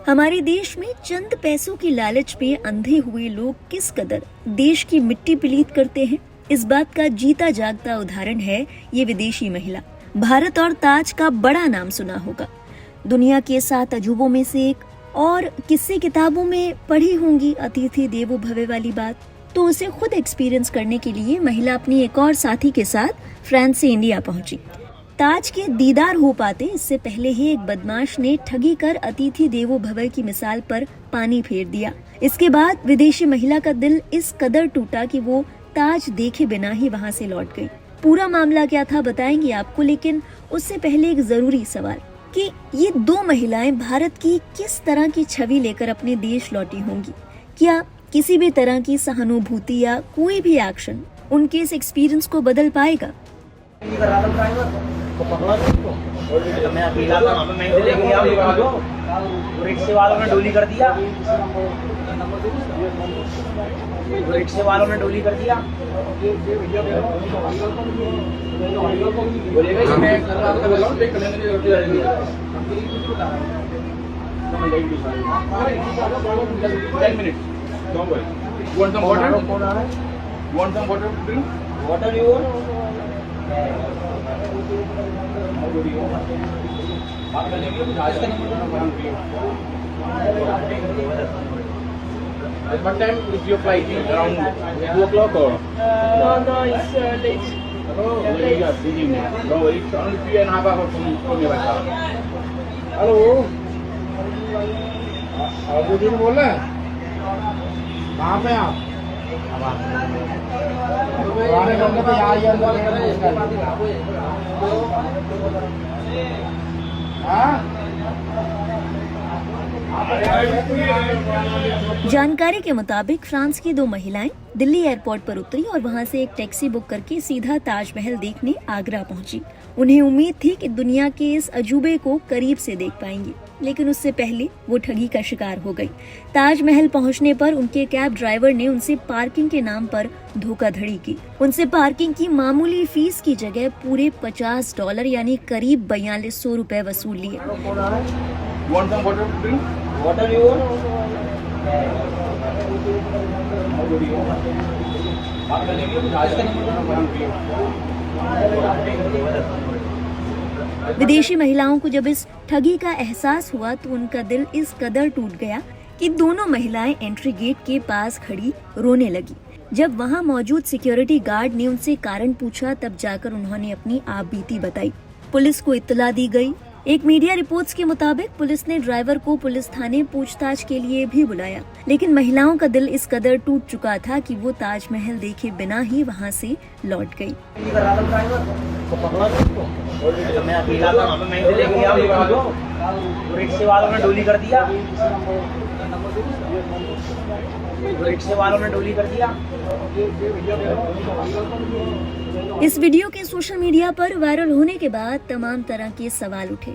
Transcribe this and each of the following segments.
हमारे देश में चंद पैसों की लालच पे अंधे हुए लोग किस कदर देश की मिट्टी पलीत करते हैं, इस बात का जीता जागता उदाहरण है ये विदेशी महिला। भारत और ताज का बड़ा नाम सुना होगा, दुनिया के 7 अजूबों में से एक, और किस्से किताबों में पढ़ी होंगी अतिथि देवो भव वाली बात। तो उसे खुद एक्सपीरियंस करने के लिए महिला अपनी एक और साथी के साथ फ्रांस से इंडिया पहुंची। ताज के दीदार हो पाते इससे पहले ही एक बदमाश ने ठगी कर अतिथि देवो भव की मिसाल पर पानी फेर दिया। इसके बाद विदेशी महिला का दिल इस कदर टूटा कि वो ताज देखे बिना ही वहां से लौट गई। पूरा मामला क्या था बताएंगे आपको, लेकिन उससे पहले एक जरूरी सवाल कि ये 2 महिलाएं भारत की किस तरह की छवि लेकर अपने देश लौटी होंगी। क्या किसी भी तरह की सहानुभूति या कोई भी एक्शन उनके इस एक्सपीरियंस को बदल पाएगा? मैं अकेला था, वहाँ पे मैं लेके गया, रिक्शे वालों ने डोली कर दिया, रिक्शे वालों ने डोली कर दिया। What time is your flight? Around 2 o'clock or? No, it's late. Oh, yeah, busy man. No, it's only 3.5 hours from your house. Hello. Abu जी बोल रहे हैं? कहाँ पे आप? पुराने बंदे तो यहाँ ही अंदर जानकारी के मुताबिक फ्रांस की 2 महिलाएं दिल्ली एयरपोर्ट पर उतरी और वहां से एक टैक्सी बुक करके सीधा ताजमहल देखने आगरा पहुंची। उन्हें उम्मीद थी कि दुनिया के इस अजूबे को करीब से देख पाएंगी, लेकिन उससे पहले वो ठगी का शिकार हो गई। ताजमहल पहुंचने पर उनके कैब ड्राइवर ने उनसे पार्किंग के नाम पर धोखाधड़ी की। उनसे पार्किंग की मामूली फीस की जगह पूरे $50 यानी करीब 4200 रुपए वसूल लिए। विदेशी महिलाओं को जब इस ठगी का एहसास हुआ तो उनका दिल इस कदर टूट गया कि दोनों महिलाएं एंट्री गेट के पास खड़ी रोने लगी। जब वहां मौजूद सिक्योरिटी गार्ड ने उनसे कारण पूछा तब जाकर उन्होंने अपनी आपबीती बताई। पुलिस को इत्तला दी गई। एक मीडिया रिपोर्ट्स के मुताबिक पुलिस ने ड्राइवर को पुलिस थाने पूछताछ के लिए भी बुलाया, लेकिन महिलाओं का दिल इस कदर टूट चुका था कि वो ताजमहल देखे बिना ही वहां से लौट गई। मैं अकेला था, वहाँ पे मैं लेके गया, रिक्शे वालों ने डोली कर दिया, रिक्शे वालों ने डोली कर दिया। इस वीडियो के सोशल मीडिया पर वायरल होने के बाद तमाम तरह के सवाल उठे।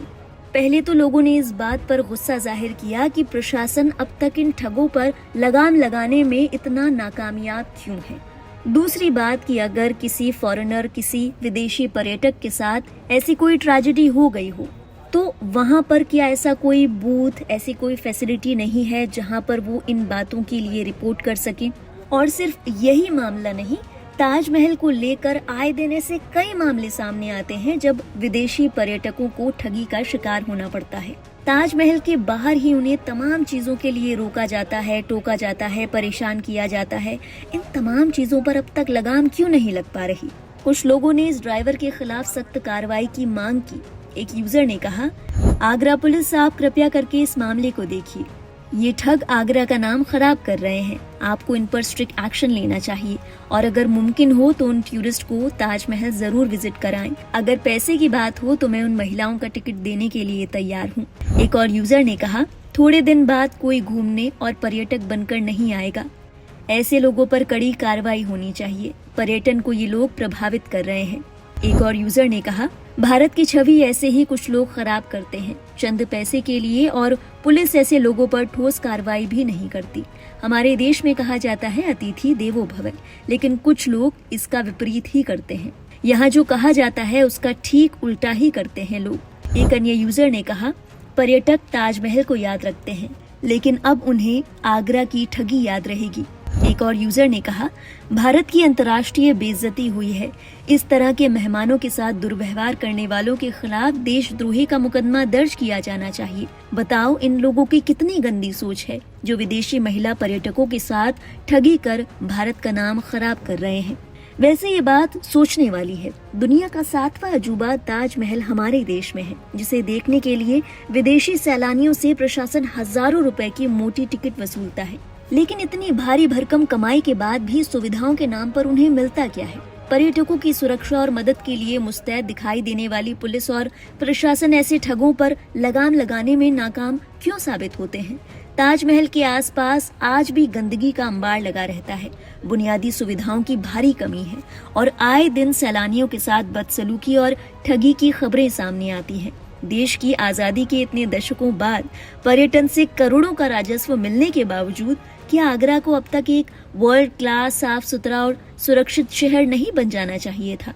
पहले तो लोगों ने इस बात पर गुस्सा जाहिर किया कि प्रशासन अब तक इन ठगों पर लगाम लगाने में इतना नाकामयाब क्यों है। दूसरी बात कि अगर किसी फॉरेनर, किसी विदेशी पर्यटक के साथ ऐसी कोई ट्रेजेडी हो गई हो तो वहां पर क्या ऐसा कोई बूथ, ऐसी कोई फैसिलिटी नहीं है जहां पर वो इन बातों के लिए रिपोर्ट कर सके। और सिर्फ यही मामला नहीं, ताजमहल को लेकर आए दिन ऐसे कई मामले सामने आते हैं जब विदेशी पर्यटकों को ठगी का शिकार होना पड़ता है। ताजमहल के बाहर ही उन्हें तमाम चीजों के लिए रोका जाता है, टोका जाता है, परेशान किया जाता है। इन तमाम चीजों पर अब तक लगाम क्यों नहीं लग पा रही? कुछ लोगों ने इस ड्राइवर के खिलाफ सख्त कार्रवाई की मांग की। एक यूजर ने कहा, आगरा पुलिस, आप कृपया करके इस मामले को देखिए। ये ठग आगरा का नाम खराब कर रहे हैं। आपको इन पर स्ट्रिक्ट एक्शन लेना चाहिए और अगर मुमकिन हो तो उन टूरिस्ट को ताजमहल जरूर विजिट कराएं। अगर पैसे की बात हो तो मैं उन महिलाओं का टिकट देने के लिए तैयार हूँ। एक और यूजर ने कहा, थोड़े दिन बाद कोई घूमने और पर्यटक बनकर नहीं आएगा। ऐसे लोगों पर कड़ी कार्रवाई होनी चाहिए। पर्यटन को ये लोग प्रभावित कर रहे हैं। एक और यूजर ने कहा, भारत की छवि ऐसे ही कुछ लोग खराब करते हैं चंद पैसे के लिए, और पुलिस ऐसे लोगों पर ठोस कार्रवाई भी नहीं करती। हमारे देश में कहा जाता है अतिथि देवो भव, लेकिन कुछ लोग इसका विपरीत ही करते हैं। यहाँ जो कहा जाता है उसका ठीक उल्टा ही करते हैं लोग। एक अन्य यूजर ने कहा, पर्यटक ताजमहल को याद रखते हैं, लेकिन अब उन्हें आगरा की ठगी याद रहेगी। एक और यूजर ने कहा, भारत की अंतर्राष्ट्रीय बेइज्जती हुई है। इस तरह के मेहमानों के साथ दुर्व्यवहार करने वालों के खिलाफ देशद्रोही का मुकदमा दर्ज किया जाना चाहिए। बताओ इन लोगों की कितनी गंदी सोच है जो विदेशी महिला पर्यटकों के साथ ठगी कर भारत का नाम खराब कर रहे हैं। वैसे ये बात सोचने वाली है। दुनिया का 7वां अजूबा ताजमहल हमारे देश में है, जिसे देखने के लिए विदेशी सैलानियों से प्रशासन हजारों रुपए की मोटी टिकट वसूलता है। लेकिन इतनी भारी भरकम कमाई के बाद भी सुविधाओं के नाम पर उन्हें मिलता क्या है? पर्यटकों की सुरक्षा और मदद के लिए मुस्तैद दिखाई देने वाली पुलिस और प्रशासन ऐसे ठगों पर लगाम लगाने में नाकाम क्यों साबित होते हैं? ताजमहल के आसपास आज भी गंदगी का अंबार लगा रहता है, बुनियादी सुविधाओं की भारी कमी है और आए दिन सैलानियों के साथ बदसलूकी और ठगी की खबरें सामने आती हैं। देश की आजादी के इतने दशकों बाद पर्यटन से करोड़ों का राजस्व मिलने के बावजूद क्या आगरा को अब तक एक वर्ल्ड क्लास साफ सुथरा और सुरक्षित शहर नहीं बन जाना चाहिए था?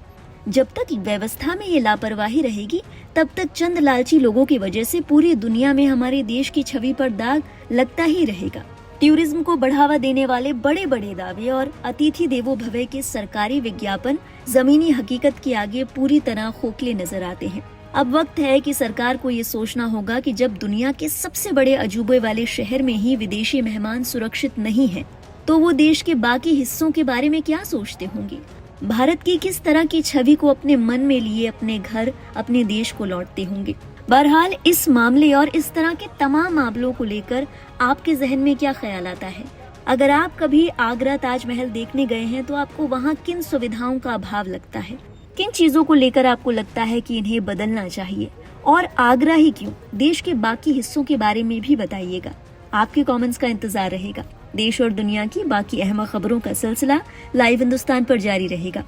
जब तक व्यवस्था में ये लापरवाही रहेगी तब तक चंद लालची लोगों की वजह से पूरी दुनिया में हमारे देश की छवि पर दाग लगता ही रहेगा। टूरिज्म को बढ़ावा देने वाले बड़े बड़े दावे और अतिथि देवो भव के सरकारी विज्ञापन जमीनी हकीकत के आगे पूरी तरह खोखले नजर आते हैं। अब वक्त है कि सरकार को ये सोचना होगा कि जब दुनिया के सबसे बड़े अजूबे वाले शहर में ही विदेशी मेहमान सुरक्षित नहीं हैं, तो वो देश के बाकी हिस्सों के बारे में क्या सोचते होंगे? भारत की किस तरह की छवि को अपने मन में लिए अपने घर, अपने देश को लौटते होंगे? बहरहाल इस मामले और इस तरह के तमाम मामलों को लेकर आपके जहन में क्या ख्याल आता है? अगर आप कभी आगरा ताजमहल देखने गए हैं तो आपको वहाँ किन सुविधाओं का अभाव लगता है? किन चीजों को लेकर आपको लगता है कि इन्हें बदलना चाहिए? और आगरा ही क्यों, देश के बाकी हिस्सों के बारे में भी बताइएगा। आपके कमेंट्स का इंतजार रहेगा। देश और दुनिया की बाकी अहम खबरों का सिलसिला लाइव हिंदुस्तान पर जारी रहेगा।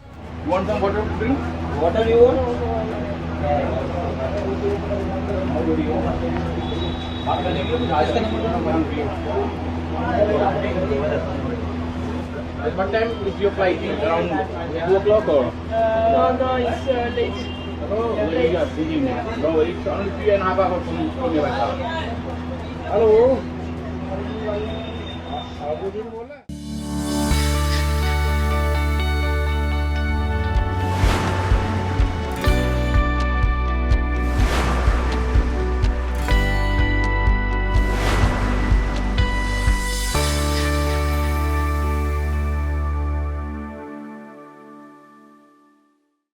Want some water to drink? Water you want? What time is your flight? Around 2 o'clock or? No, it's late. Oh, late evening. No, it's only 3.5 hours from your house. Hello.